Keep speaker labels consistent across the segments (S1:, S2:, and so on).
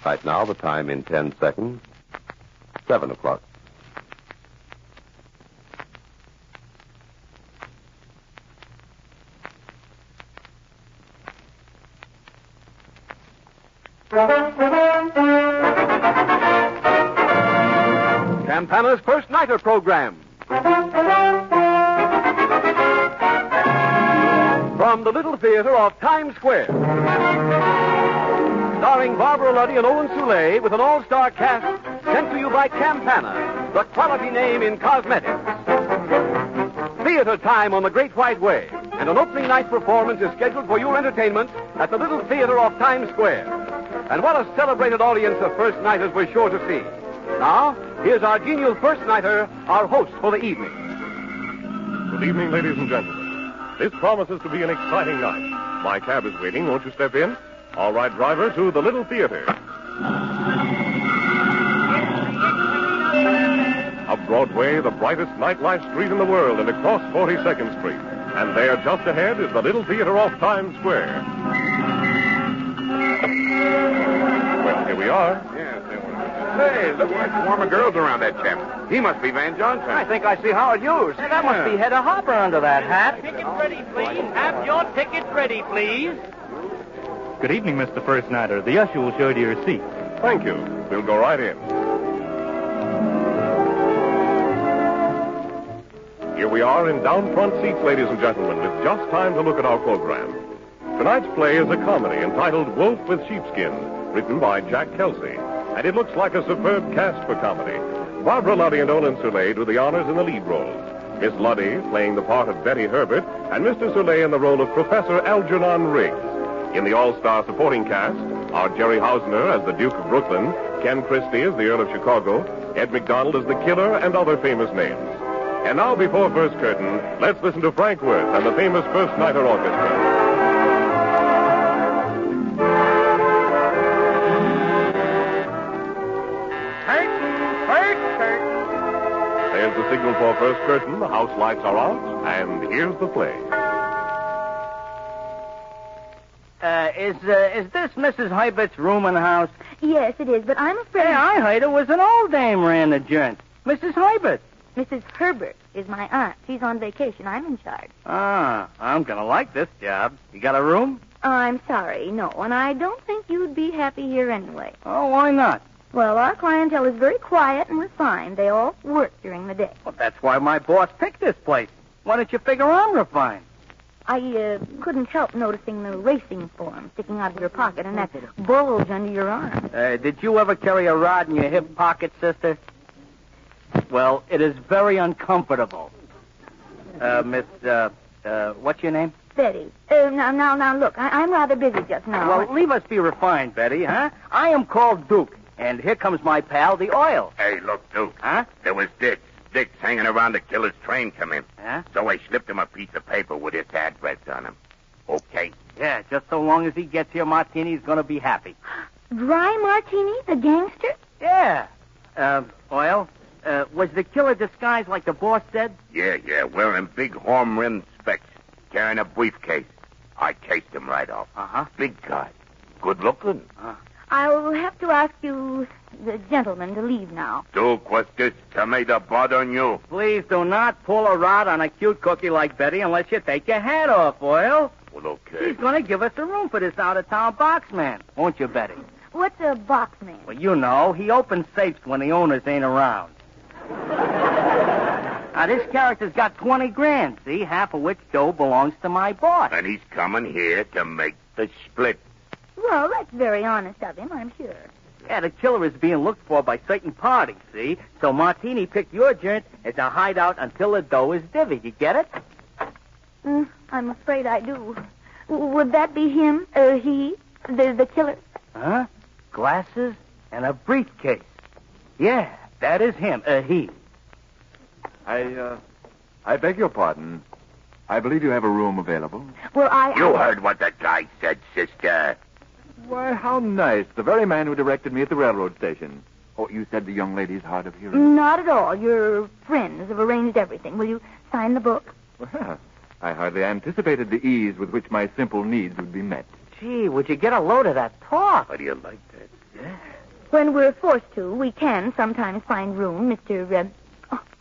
S1: Right now, the time in 10 seconds. 7 o'clock.
S2: Campana's First Nighter program. From the Little Theater of Times Square. Starring Barbara Luddy and Owen Soule with an all-star cast sent to you by Campana, the quality name in cosmetics. Theater time on the Great White Way, and an opening night performance is scheduled for your entertainment at the Little Theater of Times Square. And what a celebrated audience of first nighters we're sure to see. Now, here's our genial first nighter, our host for the evening.
S3: Good evening, ladies and gentlemen. This promises to be an exciting night. My cab is waiting. Won't you step in? All right, driver, to the Little Theater. Up Broadway, the brightest nightlife street in the world, and across 42nd Street. And there, just ahead, is the Little Theater off Times Square. Well, here we are.
S4: Hey, look like swarming girls around that chap. He must be Van Johnson.
S2: I think I see Howard Hughes.
S5: That must be Hedda Hopper under that hat.
S6: Tickets ready, please. Have your tickets ready, please.
S7: Good evening, Mr. First Nighter. The usher will show you your seat.
S3: Thank you. We'll go right in. Here we are in down front seats, ladies and gentlemen, with just time to look at our program. Tonight's play is a comedy entitled Wolf with Sheepskin, written by Jack Kelsey. And it looks like a superb cast for comedy. Barbara Luddy and Olin Soule do the honors in the lead roles. Miss Luddy playing the part of Betty Herbert, and Mr. Soule in the role of Professor Algernon Riggs. In the all-star supporting cast are Jerry Hausner as the Duke of Brooklyn, Ken Christie as the Earl of Chicago, Ed McDonald as the Killer, and other famous names. And now, before first curtain, let's listen to Frank Worth and the famous First Nighter Orchestra. There's the signal for first curtain. The house lights are out, and here's the play.
S5: Is this Mrs. Herbert's room in the house?
S8: Yes, it is, but I'm afraid...
S5: Hey, I heard it was an old dame ran the joint. Mrs. Herbert.
S8: Mrs. Herbert is my aunt. She's on vacation. I'm in charge.
S5: Ah, I'm going to like this job. You got a room?
S8: I'm sorry, no, and I don't think you'd be happy here anyway.
S5: Oh, why not?
S8: Well, our clientele is very quiet and refined. They all work during the day.
S5: Well, that's why my boss picked this place. Why don't you figure I'm refined?
S8: I couldn't help noticing the racing form sticking out of your pocket and that bulge under your arm.
S5: Did you ever carry a rod in your hip pocket, sister? Well, it is very uncomfortable. Miss, what's your name?
S8: Betty. Now, look, I'm rather busy just now.
S5: Well, leave us be refined, Betty, huh? I am called Duke, and here comes my pal, the Oil.
S4: Hey, look, Duke.
S5: Huh?
S4: There was Dick. Dick's hanging around the killer's train come in.
S5: Huh?
S4: So I slipped him a piece of paper with his address on him. Okay?
S5: Yeah, just so long as he gets here, Martini's going to be happy.
S8: Dry Martini, the gangster?
S5: Yeah. Oil, was the killer disguised like the boss said?
S4: Yeah, wearing big horn-rimmed specs, carrying a briefcase. I chased him right off.
S5: Uh-huh.
S4: Big guy. Good looking.
S8: I'll have to ask you, the gentleman, to leave now.
S4: Duke, what's this? Tell me to bother you.
S5: Please do not pull a rod on a cute cookie like Betty unless you take your hat off, Oil.
S4: Well, okay.
S5: He's going to give us a room for this out-of-town boxman, won't you, Betty?
S8: What's a boxman?
S5: Well, you know, he opens safes when the owners ain't around. Now, this character's got 20 grand, see? Half of which dough belongs to my boss.
S4: And he's coming here to make the split.
S8: Well, that's very honest of him, I'm sure.
S5: Yeah, the killer is being looked for by certain parties, see? So Martini picked your joint as a hideout until the dough is divvied. You get it?
S8: I'm afraid I do. Would that be him? He? The killer?
S5: Huh? Glasses and a briefcase. Yeah, that is him. He.
S9: I beg your pardon. I believe you have a room available.
S8: Well,
S4: You heard what the guy said, sister.
S9: Why, how nice. The very man who directed me at the railroad station. Oh, you said the young lady's hard of hearing?
S8: Not at all. Your friends have arranged everything. Will you sign the book?
S9: Well, I hardly anticipated the ease with which my simple needs would be met.
S5: Gee, would you get a load of that talk?
S4: How do you like that?
S5: Yeah.
S8: When we're forced to, we can sometimes find room, Mr.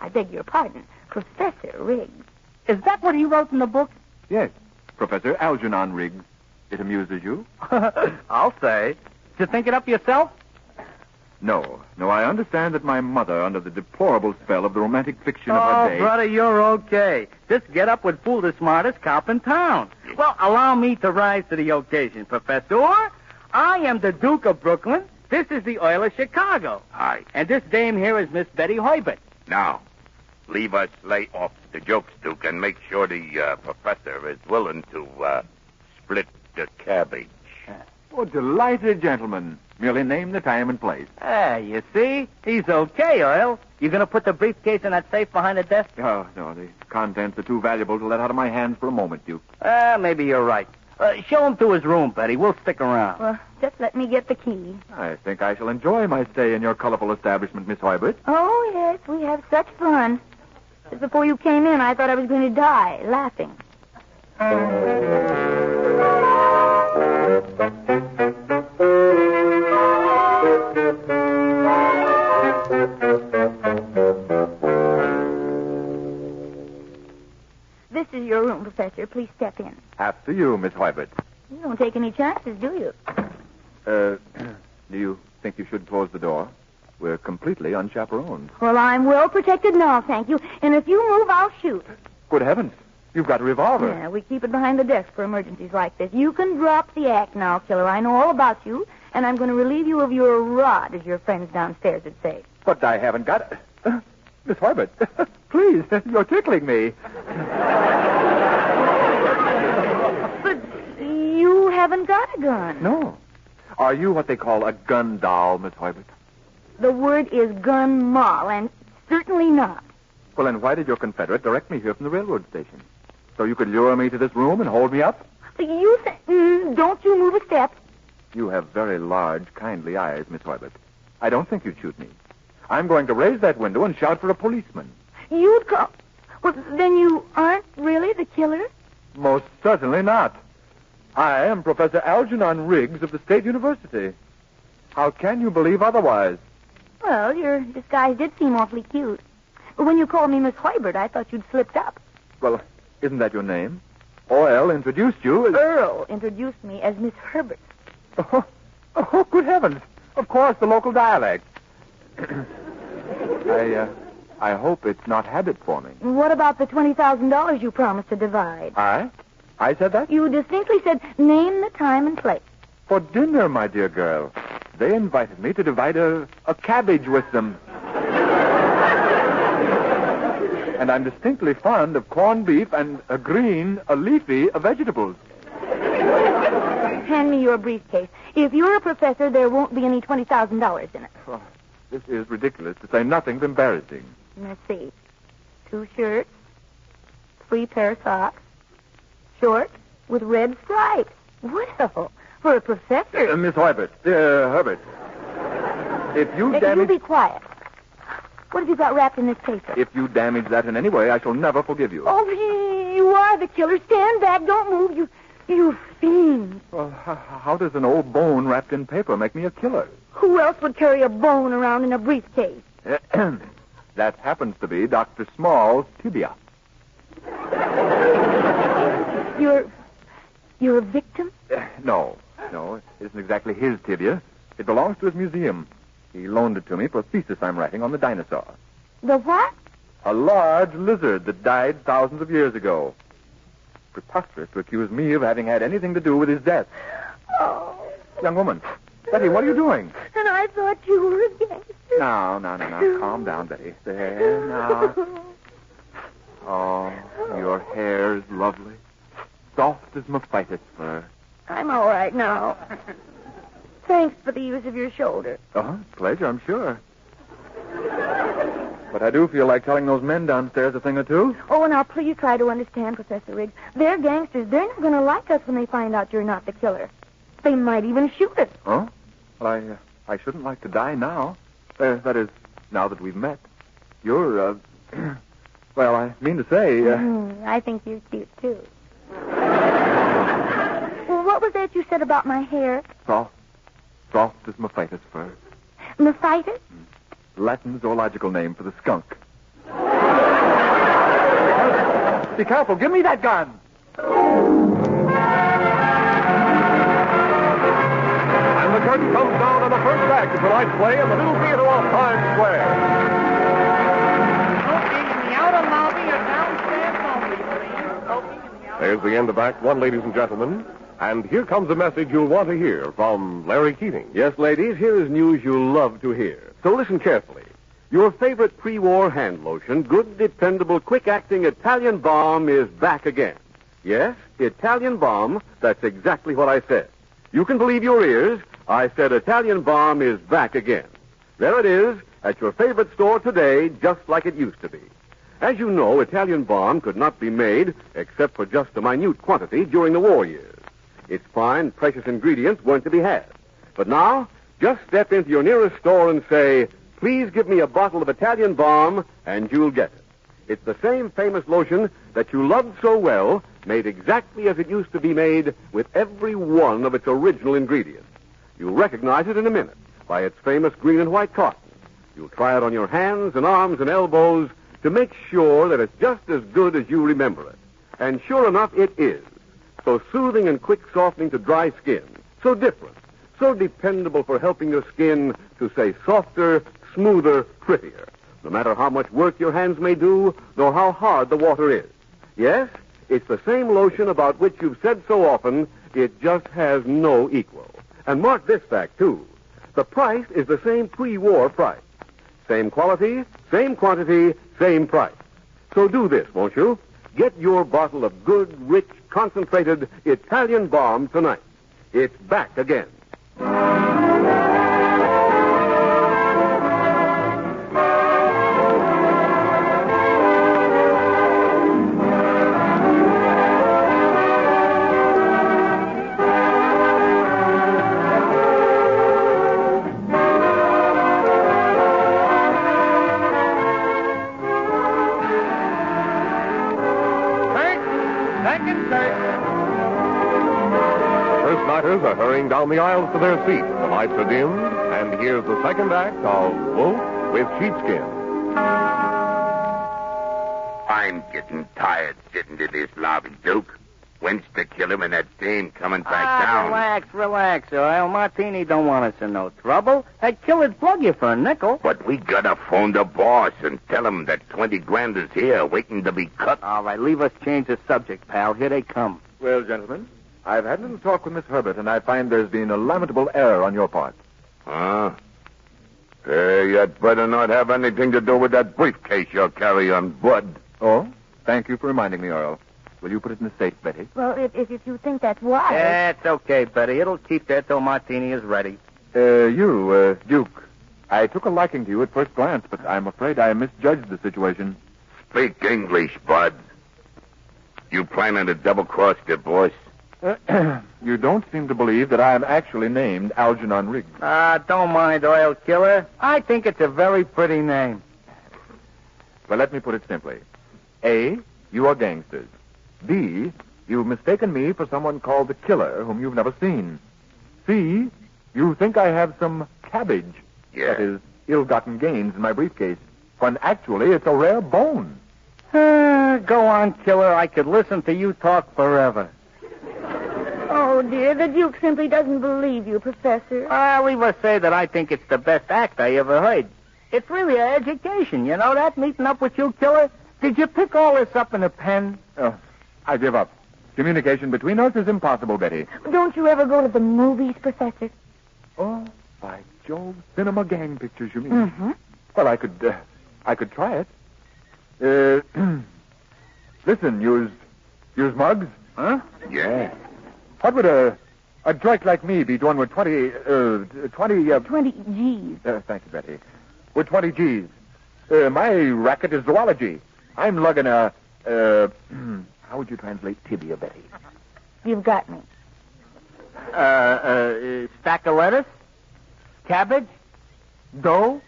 S8: I beg your pardon, Professor Riggs.
S5: Is that what he wrote in the book?
S9: Yes, Professor Algernon Riggs. It amuses you?
S5: I'll say. Did you think it up yourself?
S9: No, I understand that my mother, under the deplorable spell of the romantic fiction of her day...
S5: Oh, brother, you're okay. This get-up would fool the smartest cop in town. Well, allow me to rise to the occasion, Professor. I am the Duke of Brooklyn. This is the Earl of Chicago.
S4: Hi.
S5: And this dame here is Miss Betty Herbert.
S4: Now, leave us lay off the jokes, Duke, and make sure the professor is willing to split the cabbage.
S9: Oh, delighted gentlemen. Merely name the time and place.
S5: You see? He's okay, Earl. You going to put the briefcase in that safe behind the desk?
S9: Oh, no, the contents are too valuable to let out of my hands for a moment, Duke.
S5: Maybe you're right. Show him to his room, Betty. We'll stick around.
S8: Well, just let me get the key.
S9: I think I shall enjoy my stay in your colorful establishment, Miss Herbert.
S8: Oh, yes, we have such fun. Just before you came in, I thought I was going to die, laughing. This is your room, Professor. Please step in.
S9: After you, Miss Herbert.
S8: You don't take any chances, do you?
S9: Do you think you should close the door? We're completely unchaperoned.
S8: Well, I'm well protected now, thank you. And if you move, I'll shoot.
S9: Good heavens. You've got a revolver.
S8: Yeah, we keep it behind the desk for emergencies like this. You can drop the act now, killer. I know all about you, and I'm going to relieve you of your rod, as your friends downstairs would say.
S9: But I haven't got... Miss Herbert, please, you're tickling me.
S8: But you haven't got a gun.
S9: No. Are you what they call a gun doll, Miss Herbert?
S8: The word is gun moll, and certainly not.
S9: Well, then why did your confederate direct me here from the railroad station? So you could lure me to this room and hold me up?
S8: You say... don't you move a step.
S9: You have very large, kindly eyes, Miss Herbert. I don't think you'd shoot me. I'm going to raise that window and shout for a policeman.
S8: You'd call... Well, then you aren't really the killer?
S9: Most certainly not. I am Professor Algernon Riggs of the State University. How can you believe otherwise?
S8: Well, your disguise did seem awfully cute. But when you called me Miss Herbert, I thought you'd slipped up.
S9: Well, isn't that your name? Earl introduced you as...
S8: Earl introduced me as Miss Herbert.
S9: Oh, good heavens. Of course, the local dialect. I hope it's not habit forming.
S8: What about the $20,000 you promised to divide?
S9: I said that?
S8: You distinctly said, name the time and place.
S9: For dinner, my dear girl. They invited me to divide a cabbage with them. And I'm distinctly fond of corned beef and a leafy vegetables.
S8: Hand me your briefcase. If you're a professor, there won't be any $20,000 in it.
S9: Oh, this is ridiculous, to say nothing but embarrassing.
S8: Let's see. 2 shirts, 3 pair of socks, shorts with red stripes. Well, for a professor...
S9: Miss Herbert, Herbert, if you
S8: You be quiet. What have you got wrapped in this paper?
S9: If you damage that in any way, I shall never forgive you.
S8: Oh, you are the killer. Stand back. Don't move. You fiend.
S9: Well, how does an old bone wrapped in paper make me a killer?
S8: Who else would carry a bone around in a briefcase?
S9: That happens to be Dr. Small's tibia.
S8: You're a victim?
S9: No, it isn't exactly his tibia. It belongs to his museum. He loaned it to me for a thesis I'm writing on the dinosaur.
S8: The what?
S9: A large lizard that died thousands of years ago. Preposterous to accuse me of having had anything to do with his death.
S8: Oh.
S9: Young woman, Betty, what are you doing?
S8: And I thought you were a gangster.
S9: No. Calm down, Betty. There, now. Oh, your hair is lovely. Soft as mephitis fur.
S8: I'm all right now. Thanks for the use of your shoulder.
S9: Pleasure, I'm sure. But I do feel like telling those men downstairs a thing or two.
S8: Oh, now please try to understand, Professor Riggs. They're gangsters. They're not going to like us when they find out you're not the killer. They might even shoot us.
S9: Oh? Well, I shouldn't like to die now. That is, now that we've met. You're, well, I mean to say...
S8: I think you're cute, too. Well, what was that you said about my hair?
S9: Soft as Mephitis fur.
S8: Mephitis?
S9: Latin zoological name for the skunk. Be careful. Give me that gun.
S3: And the curtain comes down on the first act of tonight's play in the Little Theater off Times Square.
S6: Smoking in the outer lobby or downstairs only, please. Smoking in the outer...
S3: There's the end of Act One, ladies and gentlemen. And here comes a message you'll want to hear from Larry Keating.
S2: Yes, ladies, here is news you'll love to hear. So listen carefully. Your favorite pre-war hand lotion, good, dependable, quick-acting Italian Balm is back again. Yes, Italian Balm, that's exactly what I said. You can believe your ears. I said Italian Balm is back again. There it is, at your favorite store today, just like it used to be. As you know, Italian Balm could not be made, except for just a minute quantity, during the war years. Its fine, precious ingredients weren't to be had. But now, just step into your nearest store and say, please give me a bottle of Italian Balm, and you'll get it. It's the same famous lotion that you loved so well, made exactly as it used to be made, with every one of its original ingredients. You'll recognize it in a minute by its famous green and white cotton. You'll try it on your hands and arms and elbows to make sure that it's just as good as you remember it. And sure enough, it is. So soothing and quick softening to dry skin. So different. So dependable for helping your skin to stay softer, smoother, prettier. No matter how much work your hands may do, nor how hard the water is. Yes, it's the same lotion about which you've said so often, it just has no equal. And mark this fact, too. The price is the same pre-war price. Same quality, same quantity, same price. So do this, won't you? Get your bottle of good, rich, concentrated Italian Balm tonight. It's back again.
S3: Are hurrying down the aisles to their seats. The lights are dimmed, and here's the second act of Wolf with Sheepskin.
S4: I'm getting tired sitting in this lobby, Duke. When's the killer and that dame coming back down?
S5: Relax, Earl. Martini don't want us in no trouble. That killer'd plug you for a nickel.
S4: But we gotta phone the boss and tell him that 20 grand is here, waiting to be cut.
S5: All right, leave us change the subject, pal. Here they come.
S9: Well, gentlemen, I've had a little talk with Miss Herbert, and I find there's been a lamentable error on your part.
S4: Huh? Hey, you'd better not have anything to do with that briefcase you're carrying, Bud.
S9: Oh? Thank you for reminding me, Earl. Will you put it in the safe, Betty?
S8: Well, if you think that's wise.
S5: It's okay, Betty. It'll keep there till Martini is ready.
S9: Duke, I took a liking to you at first glance, but I'm afraid I misjudged the situation.
S4: Speak English, Bud. You planning to double-cross the boss?
S9: You don't seem to believe that I am actually named Algernon Riggs.
S5: Don't mind, Oil Killer. I think it's a very pretty name.
S9: Well, let me put it simply. A, you are gangsters. B, you've mistaken me for someone called the Killer, whom you've never seen. C, you think I have some cabbage.
S4: Yeah.
S9: That is, ill-gotten gains in my briefcase, when actually it's a rare bone.
S5: Go on, Killer. I could listen to you talk forever.
S8: Oh, dear, the Duke simply doesn't believe you, Professor.
S5: Leave us say that I think it's the best act I ever heard. It's really an education, you know that, meeting up with you, Killer? Did you pick all this up in a pen?
S9: Oh, I give up. Communication between us is impossible, Betty.
S8: Don't you ever go to the movies, Professor?
S9: Oh, by Jove, cinema gang pictures, you mean?
S8: Mm-hmm.
S9: Well, I could try it. Listen, yours mugs?
S5: Huh?
S4: Yeah.
S9: What would a drake like me be doing with 20
S8: G's.
S9: thank you, Betty. With 20 G's. My racket is zoology. I'm lugging how would you translate tibia, Betty?
S8: You've got me.
S5: Stack of lettuce? Cabbage? Dough?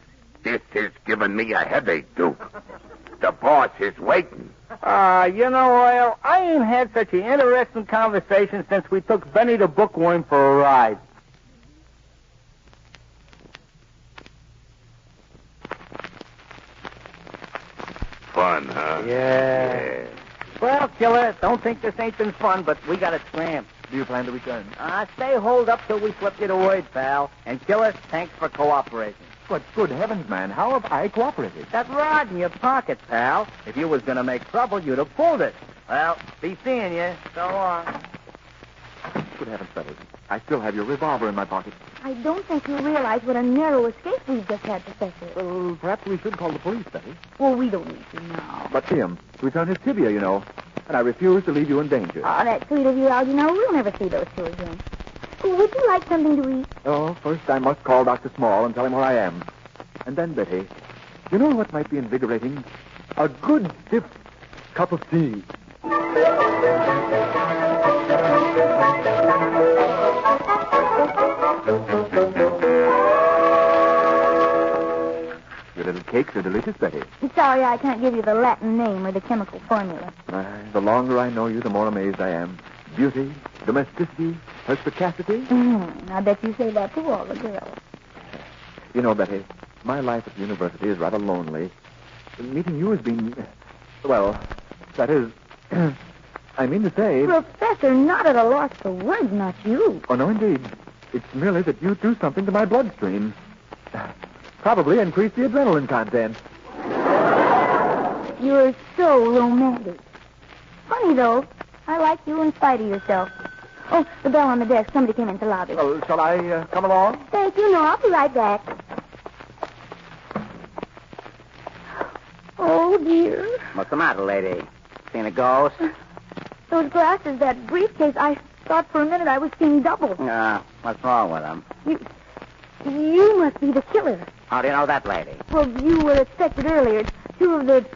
S4: This is giving me a headache, Duke. The boss is waiting.
S5: Oil, I ain't had such an interesting conversation since we took Benny the Bookworm for a ride.
S4: Fun, huh?
S5: Yeah. Well, Killer, don't think this ain't been fun, but we got to scram.
S9: Do you plan to return?
S5: Stay holed up till we flip you the word, pal. And, Killer, thanks for cooperating.
S9: But good heavens, man, how have I cooperated?
S5: That rod in your pocket, pal. If you was going to make trouble, you'd have pulled it. Well, be seeing you. So long.
S9: Good heavens, fellas. I still have your revolver in my pocket.
S8: I don't think you realize what a narrow escape we've just had, Professor.
S9: Well, perhaps we should call the police, Betty.
S8: Well, we don't need to now.
S9: But Tim, we returned his tibia, you know. And I refuse to leave you in danger.
S8: Oh, that's sweet of you, Algernon. We'll never see those two again. Would you like something to eat?
S9: Oh, first I must call Dr. Small and tell him where I am. And then, Betty, you know what might be invigorating? A good stiff cup of tea. Your little cakes are delicious, Betty.
S8: Sorry I can't give you the Latin name or the chemical formula.
S9: The longer I know you, the more amazed I am. Beauty, domesticity, perspicacity.
S8: I bet you say that to all the girls.
S9: You know, Betty, my life at the university is rather lonely. Meeting you has been... Well, that is... I mean to say...
S8: Professor, not at a loss for words, not you.
S9: Oh, no, indeed. It's merely that you do something to my bloodstream. Probably increase the adrenaline content.
S8: You're so romantic. Funny, though. I like you in spite of yourself. Oh, the bell on the desk. Somebody came into the lobby.
S9: Oh, shall I come along?
S8: Thank you. No, I'll be right back. Oh, dear.
S5: What's the matter, lady? Seen a ghost?
S8: Those glasses, that briefcase, I thought for a minute I was seeing double.
S5: What's wrong with them?
S8: You must be the killer.
S5: How do you know that, lady?
S8: Well, you were expected earlier. Two of the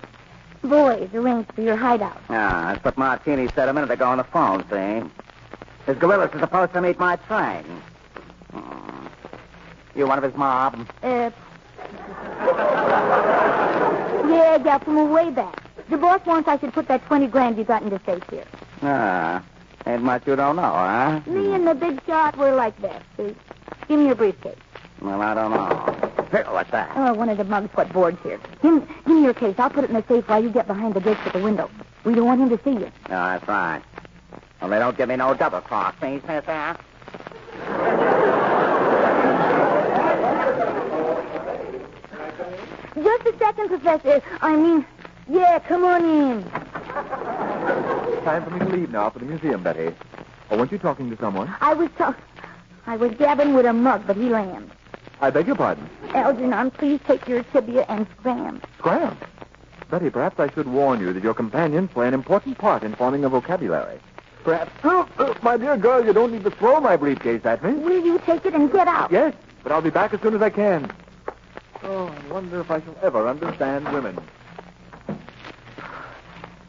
S8: boys arranged for your hideout.
S5: That's what Martini said a minute ago on the phone, see? His gorillas are supposed to meet my train. You one of his mob?
S8: Yeah, from a way back. The boss wants I should put that 20 grand you got in the safe here.
S5: Ain't much you don't know, huh?
S8: Me and the big shot were like that, see? Give me your briefcase.
S5: Well, I don't know. Here, what's that?
S8: Oh, one of the mugs put boards here. Give me your case. I'll put it in the safe while you get behind the gates at the window. We don't want him to see you.
S5: That's right. Well, they don't give me no double cross, see, sister?
S8: Just a second, Professor. Yeah, come on in.
S9: Time for me to leave now for the museum, Betty. Oh, weren't you talking to someone?
S8: I was gabbing with a mug, but he lammed.
S9: I beg your pardon.
S8: Algernon, please take your tibia and scram.
S9: Scram? Betty, perhaps I should warn you that your companions play an important part in forming a vocabulary. Perhaps... my dear girl, you don't need to throw my briefcase at me.
S8: Will you take it and get out?
S9: Yes, but I'll be back as soon as I can. Oh, I wonder if I shall ever understand women.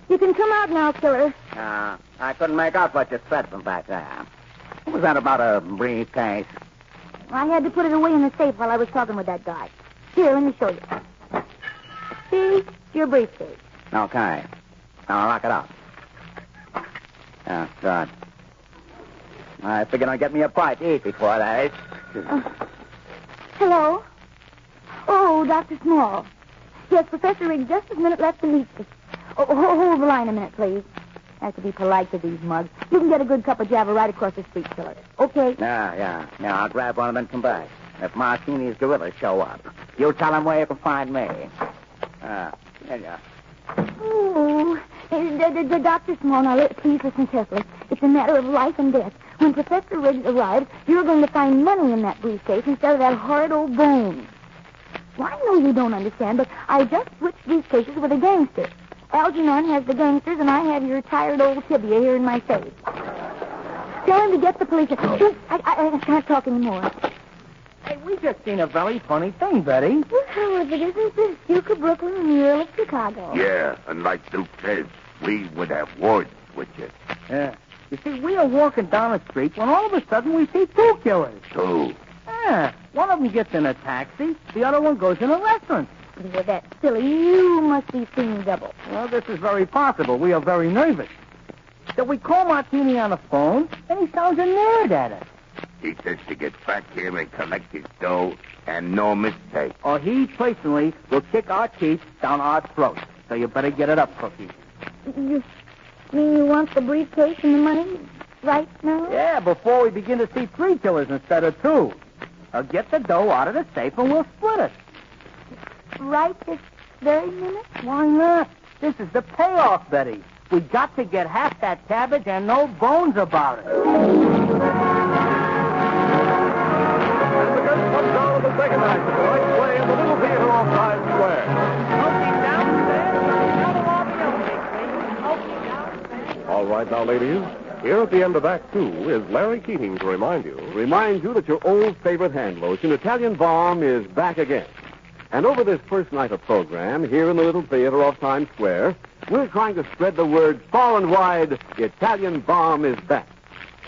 S8: You can come out now, killer.
S5: I couldn't make out what you said from back there. What was that about a briefcase?
S8: I had to put it away in the safe while I was talking with that guy. Here, let me show you. See? It's your briefcase.
S5: Okay. Now lock it up. Yeah, good. I figured I'd get me a bite to eat before that.
S8: Hello? Oh, Dr. Small. Yes, Professor Riggs, just a minute left to meet us. Oh, hold the line a minute, please. I have to be polite to these mugs. You can get a good cup of Java right across the street, killer. Okay?
S5: Yeah, I'll grab one of them and come back. If Martini's gorillas show up, you tell them where you can find me. There you are.
S8: Oh, the Dr. Small, now, please listen carefully. It's a matter of life and death. When Professor Riggs arrives, you're going to find money in that briefcase instead of that horrid old bone. Well, I know you don't understand, but I just switched briefcases with a gangster. Algernon has the gangsters, and I have your tired old tibia here in my safe. Tell him to get the police. I can't talk anymore.
S5: Hey, we just seen a very funny thing, Betty.
S8: Well, how is it, isn't this Duke of Brooklyn and the Earl of Chicago?
S4: Yeah, and like Duke says, we would have words with you.
S5: Yeah. You see, we are walking down the street when all of a sudden we see two killers.
S4: Two.
S5: Yeah. One of them gets in a taxi. The other one goes in a restaurant.
S8: You're that silly. You must be seeing double.
S5: Well, this is very possible. We are very nervous. So we call Martini on the phone, and he sounds annoyed at us.
S4: He says to get back here and collect his dough, and no mistake.
S5: Or he personally will kick our teeth down our throats. So you better get it up, Cookie.
S8: You mean you want the briefcase and the money right now?
S5: Yeah, before we begin to see 3 killers instead of 2. Now get the dough out of the safe and we'll split it.
S8: Right this very minute?
S5: Why not? This is the payoff, Betty. We got to get half that cabbage and no bones about it.
S3: And the curtain comes down on the second act of tonight's play in the Little Theater off Times Square. All right, now, ladies, here at the end of Act 2 is Larry Keating to remind you
S2: that your old favorite hand lotion, Italian Balm, is back again. And over this first night of program, here in the Little Theater off Times Square, we're trying to spread the word far and wide, Italian Balm is back.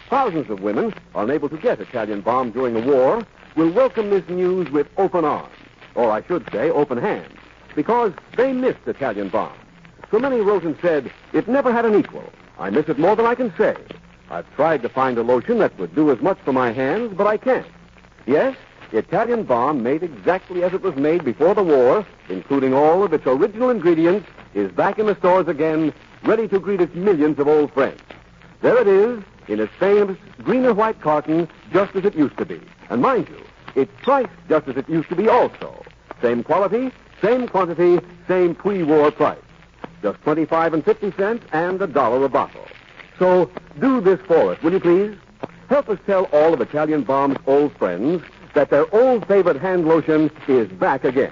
S2: Thousands of women, unable to get Italian Balm during the war, will welcome this news with open arms, or I should say open hands, because they missed Italian Balm. So many wrote and said, it never had an equal. I miss it more than I can say. I've tried to find a lotion that would do as much for my hands, but I can't. Yes, Italian Balm, made exactly as it was made before the war, including all of its original ingredients, is back in the stores again, ready to greet its millions of old friends. There it is, in its famous green and white carton, just as it used to be. And mind you, it's priced just as it used to be also. Same quality, same quantity, same pre-war price. Just 25 and 50 cents and $1 a bottle. So do this for us, will you please? Help us tell all of Italian Balm's old friends that their old favorite hand lotion is back again.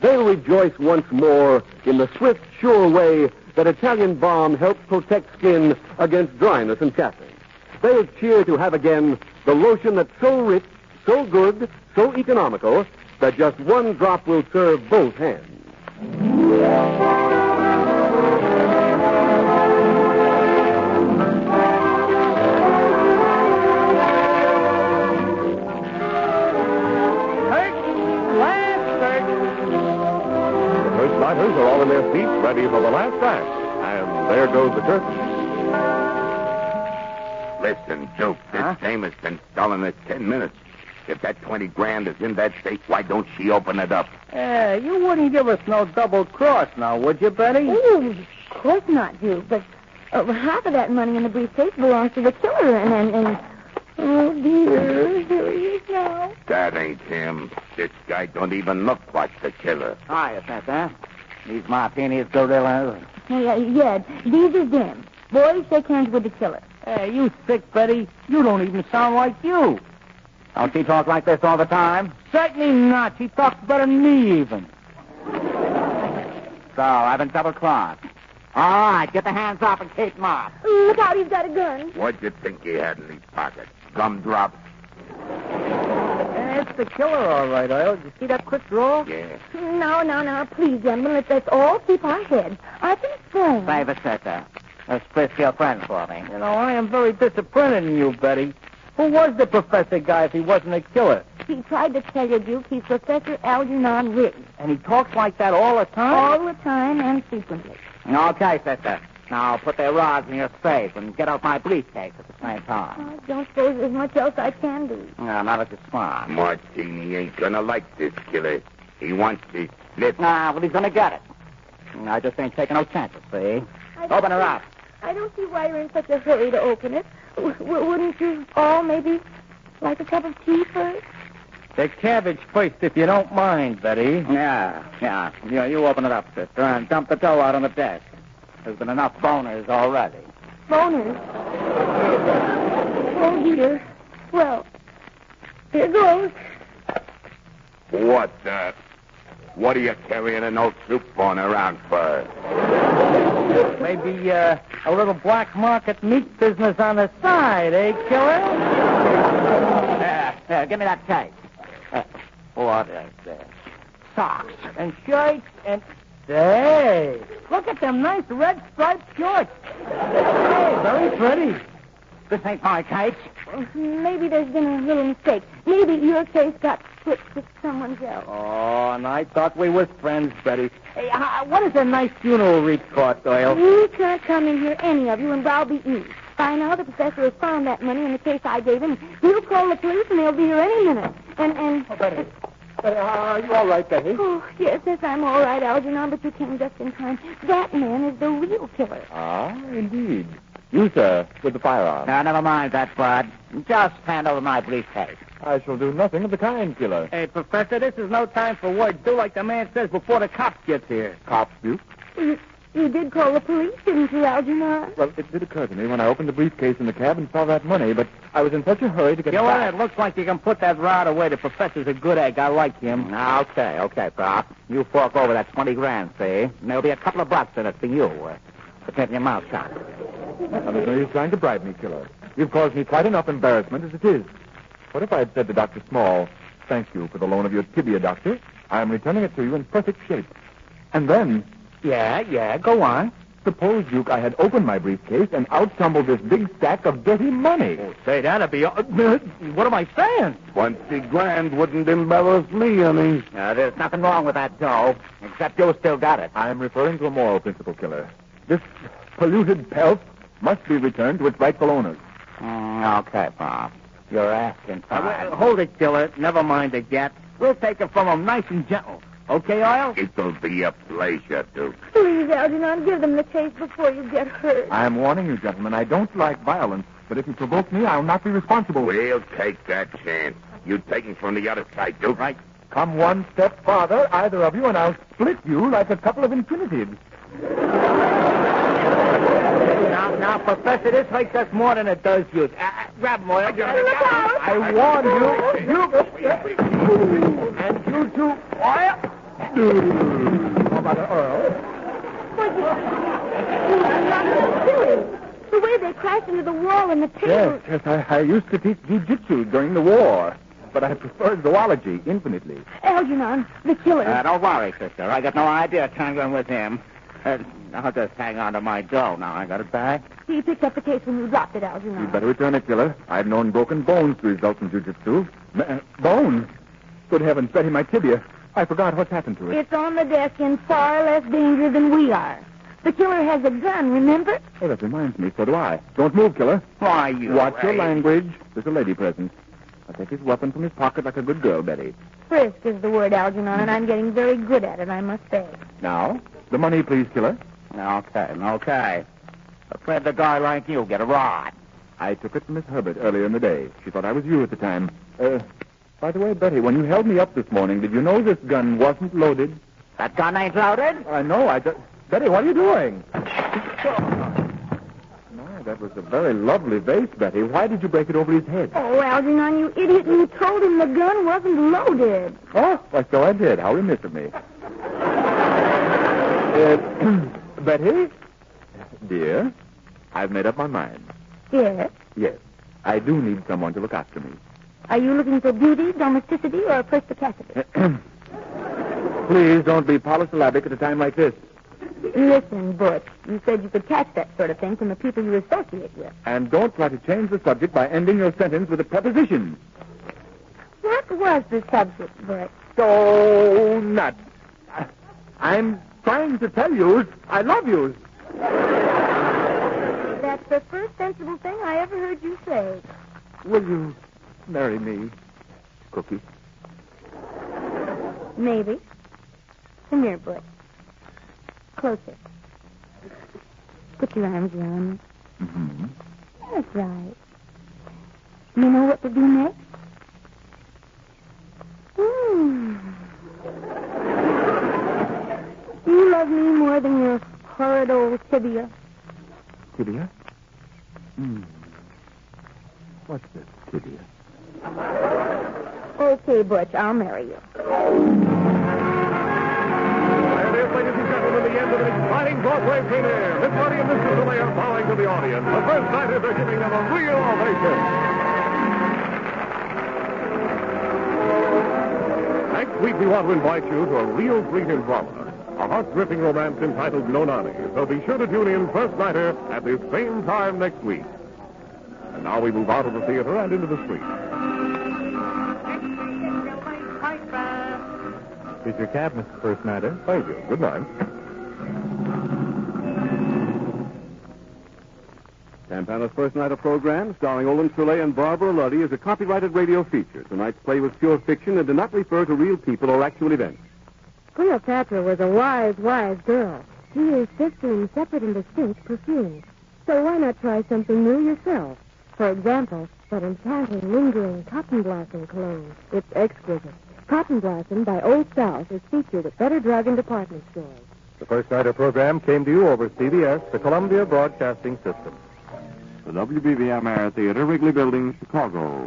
S2: They'll rejoice once more in the swift, sure way that Italian Balm helps protect skin against dryness and chaffing. They'll cheer to have again the lotion that's so rich, so good, so economical, that just one drop will serve both hands.
S3: Nighters are all in their seats, ready for the last act. And there goes the curtain.
S4: Listen, Duke, this dame has been stalling us 10 minutes. If that 20 grand is in that safe, why don't she open it up?
S5: You wouldn't give us no double cross now, would you, Betty?
S8: Ooh, of course not, Duke. But half of that money in the briefcase belongs to the killer, and oh, dear, here he is now.
S4: That ain't him. This guy don't even look like the killer.
S5: Hiya, Santa. These martinis gorillas.
S8: Yeah, these are them. Boys, shake hands with the killer.
S5: Hey, you sick, Betty. You don't even sound like you. Don't she talk like this all the time? Certainly not. She talks better than me, even. So, I've been double-crossed. All right, get the hands off and keep them off.
S8: Look out, he's got a gun.
S4: What'd you think he had in his pocket? Gumdrops?
S5: It's the killer, all right, Earl. Did you see that quick draw?
S4: Yeah.
S8: No, please, gentlemen, let's all keep our heads. I can explain.
S5: Save a second. Let's split your friend for me. You know, I am very disappointed in you, Betty. Who was the professor guy if he wasn't a killer?
S8: He tried to tell you, Duke, he's Professor Algernon Riggs.
S5: And he talks like that all the time?
S8: All the time and frequently.
S5: Okay, sister. Now put their rods in your safe and get out my briefcase at the same time.
S8: I don't suppose there's much else I can do.
S5: No, not at this time.
S4: Martini ain't gonna like this killer. He wants this slip.
S5: Nah, well, he's gonna get it. I just ain't taking no chances, see? Open her up.
S8: I don't see why you're in such a hurry to open it. Wouldn't you all maybe like a cup of tea first?
S5: The cabbage first, if you don't mind, Betty. Yeah. You open it up, sister, and dump the dough out on the desk. There's been enough boners already.
S8: Boners? Oh, dear. Well, here goes.
S4: What are you carrying an old soup bone around for?
S5: Maybe a little black market meat business on the side, eh, killer? Give me that cake. What is this? Socks and shirts and... Hey, look at them nice red striped shorts. Hey, very pretty. This ain't my cake.
S8: Well, maybe there's been a little mistake. Maybe your case got switched to someone else.
S5: Oh, and I thought we was friends, Betty. Hey, what is a nice funeral wreath cost, Doyle?
S8: You can't come in here, any of you, and browbeat me. By now, the professor has found that money in the case I gave him. He'll call the police, and they'll be here any minute. And...
S9: Oh, Betty. Are you all right, Betty?
S8: Oh, yes, I'm all right, Algernon, but you came just in time. That man is the real killer.
S9: Ah, indeed. You, sir, with the firearm.
S5: Now, never mind that, Bud. Just hand over my briefcase.
S9: I shall do nothing of the kind, killer.
S5: Hey, Professor, this is no time for words. Do like the man says before the cops get here.
S9: Cops, you?
S8: You did call the police, didn't you, Algernon?
S9: Well, it did occur to me when I opened the briefcase in the cab and saw that money, but I was in such a hurry to get
S5: You know
S9: back.
S5: what? It looks like you can put that rod away. The professor's a good egg. I like him. Okay, Pop. You fork over that 20 grand, see? And there'll be a couple of bucks in it for you. For keeping your mouth shut.
S9: Now, there's no use trying to bribe me, killer. You've caused me quite enough embarrassment as it is. What if I had said to Dr. Small, thank you for the loan of your tibia, doctor. I am returning it to you in perfect shape. And then...
S5: Yeah, go on.
S9: Suppose, Duke, I had opened my briefcase and out tumbled this big stack of dirty money.
S5: Oh, say, that'd be... what am I saying?
S4: 20 grand wouldn't embarrass me any.
S5: There's nothing wrong with that dough, except you still got it.
S9: I am referring to a moral principle, killer. This polluted pelf must be returned to its rightful owners.
S5: Okay, Pop. You're asking fine. Hold it, killer. Never mind the get. We'll take it from him nice and gentle. Okay, Oil?
S4: It'll be a pleasure, Duke.
S8: Please, Algernon, give them the chase before you get hurt.
S9: I am warning you, gentlemen. I don't like violence, but if you provoke me, I'll not be responsible.
S4: We'll take that chance. You take him from the other side, Duke.
S9: Right. Come one step farther, either of you, and I'll split you like a couple of infinitives.
S5: Now, Professor, this hurts us more than it does you. Grab him, Oil.
S8: Look out!
S9: I warn you. And you too. Oil. How about Earl?
S8: Silly. The way they crashed into the wall and the table.
S9: Yes, I used to teach jiu-jitsu during the war, but I preferred zoology infinitely.
S8: Algernon, the killer.
S5: Don't worry, sister. I got no idea tangling with him. I'll just hang on to my dough now. I got it back.
S8: He picked up the case when you dropped it, Algernon.
S9: You'd better return it, killer. I've known broken bones to result from jiu-jitsu. Bones? Good heavens, Betty, my tibia. I forgot what's happened to it.
S8: It's on the desk in far less danger than we are. The killer has a gun, remember?
S9: Oh, that reminds me. So do I. Don't move, killer.
S5: Why, you...
S9: Watch your language. There's a lady present. I'll take his weapon from his pocket like a good girl, Betty.
S8: Frisk is the word, Algernon, and I'm getting very good at it, I must say.
S9: Now, the money, please, killer.
S5: Okay. Afraid the guy like you get a rod.
S9: I took it from Miss Herbert earlier in the day. She thought I was you at the time. By the way, Betty, when you held me up this morning, did you know this gun wasn't loaded?
S5: That gun ain't loaded?
S9: I know. Betty, what are you doing? My, that was a very lovely vase, Betty. Why did you break it over his head?
S8: Oh, Algernon, you idiot. You told him the gun wasn't loaded.
S9: Oh, why, so I did. How remiss of me. Betty? Dear, I've made up my mind.
S8: Yes?
S9: Yes. I do need someone to look after me.
S8: Are you looking for beauty, domesticity, or perspicacity?
S9: Please don't be polysyllabic at a time like this.
S8: Listen, Butch, you said you could catch that sort of thing from the people you associate with.
S9: And don't try to change the subject by ending your sentence with a preposition.
S8: What was the subject, Butch?
S9: So nuts. I'm trying to tell you I love you.
S8: That's the first sensible thing I ever heard you say.
S9: Will you marry me, Cookie?
S8: Maybe. Come here, Butch. Closer. Put your arms around me.
S9: Mm-hmm.
S8: That's right. You know what to do next? You love me more than your horrid old tibia.
S9: Tibia? What's this, tibia?
S8: Okay, Butch, I'll marry you.
S3: There it is, ladies and gentlemen, the end of an exciting Broadway premiere. Miss Marty and Mr. Delay are bowing to the audience. The first nighters are giving them a real ovation. Next week, we want to invite you to a real treat in drama, a heart-gripping romance entitled Nonani. So be sure to tune in first nighter at this same time next week. And Now we move out of the theater and into the street.
S7: Here's your cab, Mr. First Nighter.
S3: Thank you. Good night.
S2: Campana's First Nighter program, starring Olin Soule and Barbara Luddy, is a copyrighted radio feature. Tonight's play was pure fiction and did not refer to real people or actual events.
S8: Cleopatra was a wise, wise girl. She used 15 separate and distinct perfumes. So why not try something new yourself? For example, that enchanting, lingering cotton blossom cologne. It's exquisite. Cotton Blossom by Old South is featured at better drug and department stores.
S3: The First Nighter program came to you over CBS, the Columbia Broadcasting System.
S2: The WBVM Air Theater, Wrigley Building, Chicago.